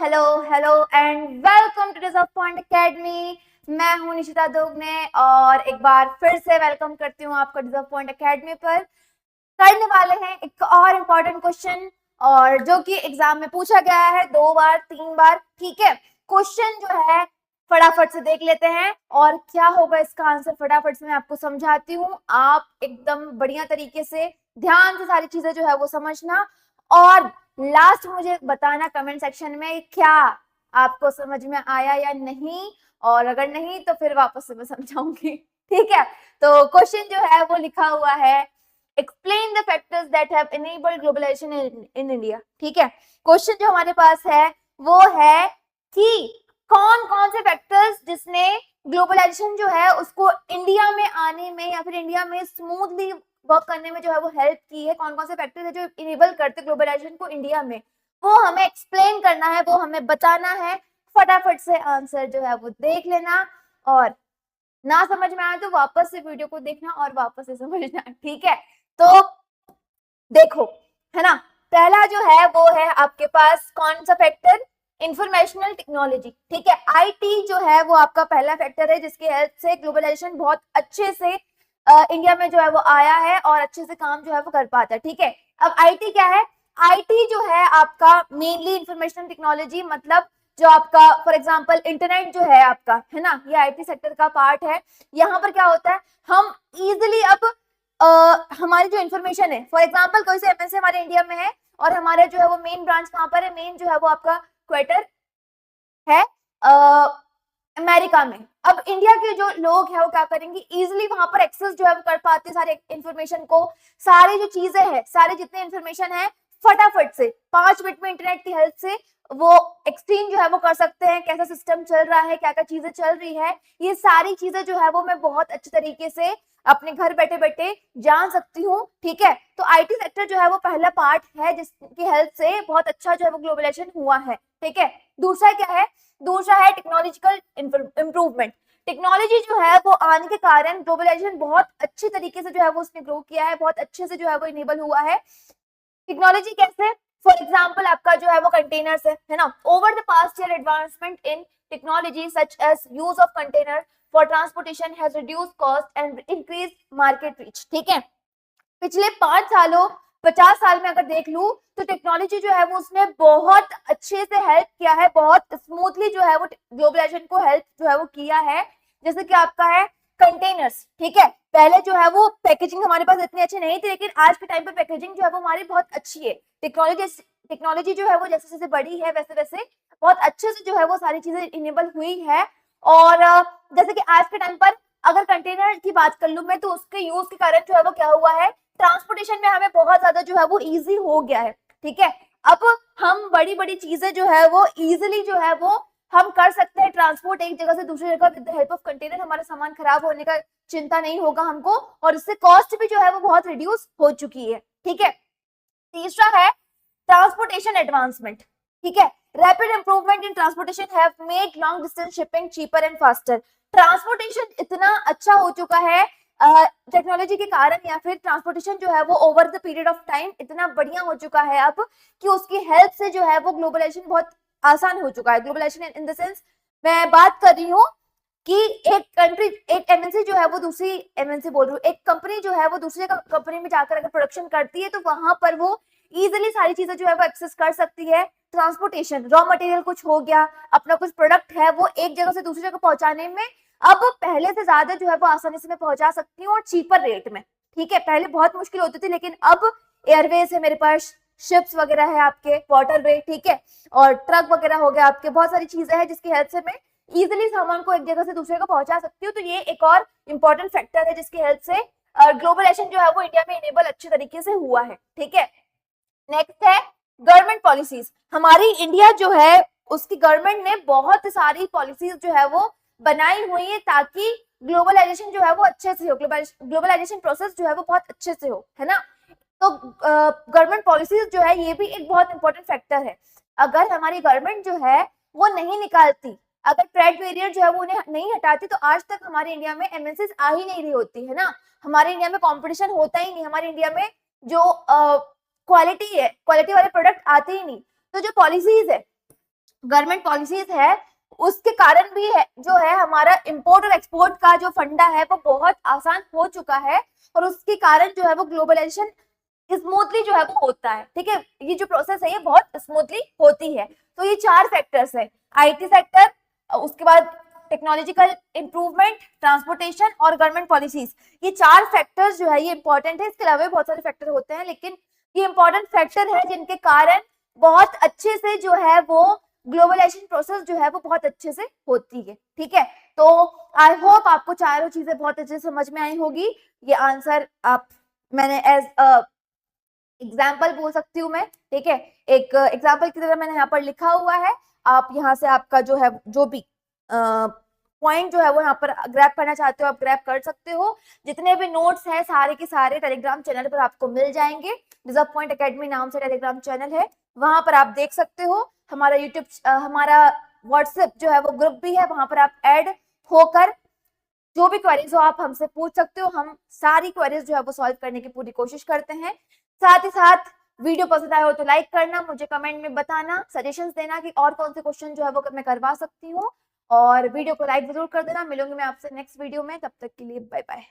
Hello hello and welcome to deserve point academy. मैं हूं निशिता दोगने और एक बार फिर से वेलकम करती हूं आपको डिजर्व पॉइंट एकेडमी पर। करने वाले हैं एक और इम्पोर्टेंट क्वेश्चन और जो कि एग्जाम में पूछा गया है 2 बार 3 बार। ठीक है, क्वेश्चन जो है फटाफट से देख लेते हैं और क्या होगा इसका आंसर फटाफट से मैं आपको समझाती हूँ। आप एकदम बढ़िया तरीके से ध्यान से सारी चीजें जो है वो समझना और लास्ट मुझे बताना कमेंट सेक्शन में क्या आपको समझ में आया या नहीं, और अगर नहीं तो फिर वापस से मैं समझाऊंगी। ठीक है, तो क्वेश्चन जो है वो लिखा हुआ है explain the factors that have enabled globalisation in India. ठीक है, क्वेश्चन जो हमारे पास है वो है कि कौन कौन से फैक्टर्स जिसने ग्लोबलाइजेशन जो है उसको इंडिया में आने में या फिर इंडिया में स्मूथली वर्क करने में जो है वो हेल्प की है। कौन कौन से फैक्टर्स है जो इनेबल करते ग्लोबलाइजेशन को इंडिया में, वो हमें एक्सप्लेन करना है, वो हमें बताना है। फटाफट से आंसर जो है वो देख लेना और ना समझ में आए तो वापस से वीडियो को देखना और वापस से समझना। ठीक है, तो देखो, है ना, पहला जो है वो है आपके पास कौन सा फैक्टर, इंफॉर्मेशनल टेक्नोलॉजी। ठीक है, आईटी जो है वो आपका पहला फैक्टर है जिसकी हेल्प से ग्लोबलाइजेशन बहुत अच्छे से इंडिया में जो है वो आया है और अच्छे से काम जो है वो कर पाता है। ठीक है, अब आईटी क्या है, आईटी जो है आपका मेनली इंफॉर्मेशनल टेक्नोलॉजी, मतलब जो आपका फॉर एग्जांपल इंटरनेट जो है आपका, है ना, ये आईटी सेक्टर का पार्ट है। यहाँ पर क्या होता है, हम इजिली अब हमारी जो इन्फॉर्मेशन है, फॉर एग्जांपल कोई से एमएनसी हमारे इंडिया में है और हमारे जो है वो मेन ब्रांच कहाँ पर है, मेन जो है वो आपका क्वार्टर है अमेरिका में। अब इंडिया के जो लोग हैं वो क्या करेंगे, इजिली वहां पर एक्सेस जो है वो कर पाते हैं सारे इंफॉर्मेशन को, सारी जो चीजें हैं, सारे जितने इंफॉर्मेशन है फटाफट से 5 मिनट में इंटरनेट की हेल्प से वो एक्सचेंज जो है वो कर सकते हैं। कैसा सिस्टम चल रहा है, क्या क्या चीजें चल रही है, ये सारी चीजें जो है वो मैं बहुत अच्छे तरीके से अपने घर बैठे बैठे जान सकती हूँ। ठीक है, तो आईटी सेक्टर जो है वो पहला पार्ट है जिसकी हेल्प से बहुत अच्छा जो है वो ग्लोबलाइजेशन हुआ है। ठीक है, दूसरा क्या है, दूसरा है टेक्नोलॉजिकल इंप्रूवमेंट। टेक्नोलॉजी जो है वो आने के कारण ग्लोबलाइजेशन बहुत अच्छे तरीके से जो है वो उसने ग्रो किया है, बहुत अच्छे से जो है वो इनेबल हुआ है। टेक्नोलॉजी कैसे, फॉर एग्जाम्पल आपका जो है वो कंटेनर्स है ना, over the past year advancement in technology such as use of container for transportation has reduced cost and increase market reach. ठीक है, पिछले 5 सालों 50 साल में अगर देख लूं तो टेक्नोलॉजी जो है वो उसने बहुत अच्छे से हेल्प किया है, बहुत स्मूथली जो है वो ग्लोबलाइजेशन को हेल्प जो है वो किया है। जैसे कि आपका है कंटेनर्स। ठीक है, पहले जो है वो पैकेजिंग हमारे पास इतनी अच्छी नहीं थी, लेकिन आज के टाइम पे पैकेजिंग जो है वो हमारी बहुत अच्छी है। टेक्नोलॉजी जो है वो जैसे जैसे बढ़ी है वैसे वैसे बहुत अच्छे से जो है वो सारी चीजें इनेबल हुई है। और जैसे कि आज के टाइम पर अगर कंटेनर की बात कर लूं मैं तो उसके यूज के कारण जो है वो क्या हुआ है, ट्रांसपोर्टेशन में हमें बहुत ज्यादा जो है वो इजी हो गया है। ठीक है, अब हम बड़ी बड़ी चीजें जो है वो इजिली जो है वो हम कर सकते हैं ट्रांसपोर्ट एक जगह से दूसरी जगह with the help of container. हमारा सामान खराब होने का चिंता नहीं होगा हमको और इससे कॉस्ट भी जो है वो बहुत रिड्यूस हो चुकी है। ठीक है, तीसरा है ट्रांसपोर्टेशन एडवांसमेंट। ठीक है, rapid improvement in transportation have made long distance shipping cheaper and faster. Transportation इतना अच्छा हो चुका है टेक्नोलॉजी के कारण, या फिर ट्रांसपोर्टेशन जो है वो over the period of time इतना बढ़िया हो चुका है अब कि उसकी हेल्प से जो है वो ग्लोबलाइजेशन बहुत आसान हो चुका है। ग्लोबलाइजेशन इन द सेंस मैं बात कर रही हूँ कि एक कंट्री, एक एमएनसी जो है वो दूसरी एमएनसी बोल रही हूँ, एक कंपनी जो है वो दूसरी कंपनी में जाकर अगर प्रोडक्शन करती है तो वहां पर वो इजिली सारी चीजें जो है वो एक्सेस कर सकती है। ट्रांसपोर्टेशन, रॉ मटेरियल कुछ हो गया, अपना कुछ प्रोडक्ट है वो एक जगह से दूसरी जगह पहुंचाने में अब पहले से ज्यादा जो है वो आसानी से मैं पहुंचा सकती हूँ और चीपर रेट में। ठीक है, पहले बहुत मुश्किल होती थी लेकिन अब एयरवेज है मेरे पास, शिप्स वगैरह है आपके, वाटर वे, ठीक है, और ट्रक वगैरह हो गया आपके, बहुत सारी चीजें हैं जिसकी हेल्प से मैं इजिली सामान को एक जगह से दूसरे को पहुंचा सकती हूँ। तो ये एक और इम्पोर्टेंट फैक्टर है जिसकी हेल्प से ग्लोबलाइजेशन जो है वो इंडिया में इनेबल अच्छे तरीके से हुआ है। ठीक है, नेक्स्ट है गवर्नमेंट पॉलिसीज। हमारी इंडिया जो है उसकी गवर्नमेंट ने बहुत सारी पॉलिसीज जो है वो बनाई हुई है ताकि ग्लोबलाइजेशन जो है वो अच्छे से हो, ग्लोबलाइजेशन प्रोसेस जो है वो बहुत अच्छे से हो, है ना। तो गवर्नमेंट पॉलिसीज जो है ये भी एक बहुत इंपॉर्टेंट फैक्टर है। अगर हमारी गवर्नमेंट जो है वो नहीं निकालती, अगर ट्रेड बैरियर जो है वो उन्हें नहीं हटाती तो आज तक हमारे इंडिया में एमएनसीज आ ही नहीं रही होती, है ना। हमारे इंडिया में कंपटीशन होता ही नहीं, हमारे इंडिया में जो क्वालिटी है, क्वालिटी वाले प्रोडक्ट आते ही नहीं। तो जो पॉलिसीज है गवर्नमेंट पॉलिसीज है उसके कारण भी है जो है हमारा इंपोर्ट और एक्सपोर्ट का जो फंडा है वो बहुत आसान हो चुका है, और उसके कारण जो है वो ग्लोबलाइजेशन स्मूथली जो है वो होता है। ठीक है, ये जो प्रोसेस है ये बहुत स्मूथली होती है। तो ये 4 फैक्टर्स है, आईटी सेक्टर, उसके बाद टेक्नोलॉजिकल इंप्रूवमेंट, ट्रांसपोर्टेशन और गवर्नमेंट पॉलिसीज। ये 4 फैक्टर्स जो है ये इंपॉर्टेंट है। इसके अलावा बहुत सारे फैक्टर होते हैं, लेकिन ये इंपॉर्टेंट फैक्टर है जिनके कारण बहुत अच्छे से जो है वो ग्लोबलाइजेशन प्रोसेस जो है वो बहुत अच्छे से होती है। ठीक है, तो आई होप आपको चारों चीजें बहुत अच्छे से समझ में आई होगी। ये आंसर आप मैंने एज एग्जाम्पल बोल सकती हूँ मैं। ठीक है, एक एग्जाम्पल की तरह मैंने यहाँ पर लिखा हुआ है, आप यहाँ से आपका जो है जो भी पॉइंट जो है वो यहाँ पर ग्रैब करना चाहते हो आप ग्रैब कर सकते हो। जितने भी नोट्स हैं सारे के सारे टेलीग्राम चैनल पर आपको मिल जाएंगे। डिजर्व पॉइंट एकेडमी नाम से टेलीग्राम चैनल है, वहां पर आप देख सकते हो। हमारा यूट्यूब हमारा व्हाट्सएप जो है वो ग्रुप भी है, वहां पर आप ऐड होकर जो भी क्वेरीज हो आप हमसे पूछ सकते हो। हम सारी क्वेरीज जो है वो सॉल्व करने की पूरी कोशिश करते हैं। साथ ही साथ वीडियो पसंद आया हो तो लाइक करना, मुझे कमेंट में बताना, सजेशंस देना कि और कौन से क्वेश्चन जो है वो मैं करवा सकती हूँ, और वीडियो को लाइक जरूर कर देना। मिलूंगी मैं आपसे नेक्स्ट वीडियो में, तब तक के लिए बाय बाय।